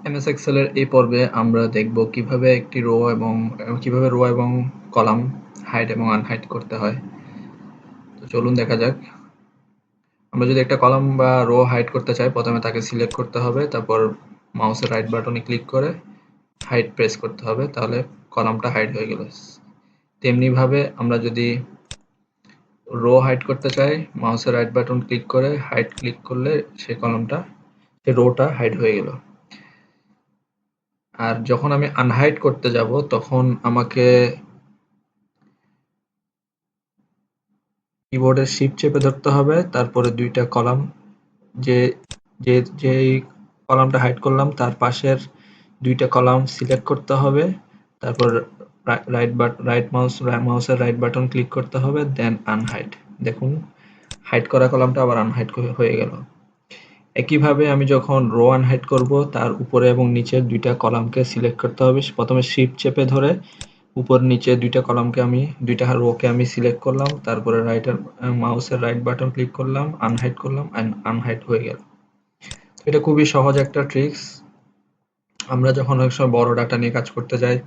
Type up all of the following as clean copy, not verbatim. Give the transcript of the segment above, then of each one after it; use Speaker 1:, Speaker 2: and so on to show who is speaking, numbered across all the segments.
Speaker 1: MS Excel এর এই পর্বে আমরা দেখব কিভাবে একটি রো এবং কলাম হাইড এবং আনহাইড করতে হয়। তো চলুন দেখা যাক। আমরা যদি একটা কলাম বা রো হাইড করতে চাই, প্রথমে তাকে সিলেক্ট করতে হবে, তারপর মাউসের রাইট বাটনে ক্লিক করে হাইড প্রেস করতে হবে, তাহলে কলামটা হাইড হয়ে গেল। তেমনিভাবে আমরা যদি রো হাইড করতে চাই, মাউসের রাইট বাটন ক্লিক করে হাইড ক্লিক করলে সেই রোটা হাইড হয়ে গেল। আর যখন আমি আনহাইড করতে যাব, তখন আমাকে কিবোর্ডের শিফট চেপে ধরতে হবে, তারপরে দুইটা কলাম যেই কলামটা হাইড করলাম তার পাশের দুইটা কলাম সিলেক্ট করতে হবে, তারপর মাউসের রাইট বাটন ক্লিক করতে হবে, দেন আনহাইড। দেখুন হাইড করা কলামটা আবার আনহাইড হয়ে গেল। একইভাবে আমি যখন রো আনহাইড করব, তার উপরে এবং নিচের দুইটা কলামকে সিলেক্ট করতে হবে। প্রথমে শিফট চেপে ধরে উপর নিচে দুইটা রোকে আমি সিলেক্ট করলাম, তারপরে মাউসের রাইট বাটন ক্লিক করলাম, আনহাইড করলাম, আনহাইড হয়ে গেল। এটা খুবই সহজ একটা ট্রিক্স। আমরা যখন অনেক সময় বড় ডাটা নিয়ে কাজ করতে যাই,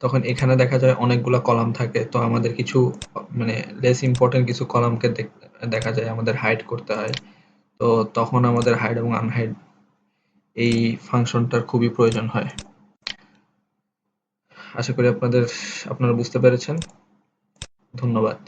Speaker 1: তখন এখানে দেখা যায় অনেকগুলো কলাম থাকে, তো আমাদের কিছু লেস ইম্পর্টেন্ট কিছু কলামকে দেখা যায় আমাদের হাইড করতে হয়। তো তখন আমাদের হাইড এবং আনহাইড এই ফাংশনটার খুবই প্রয়োজন হয়। আশা করি আপনারা বুঝতে পেরেছেন। ধন্যবাদ।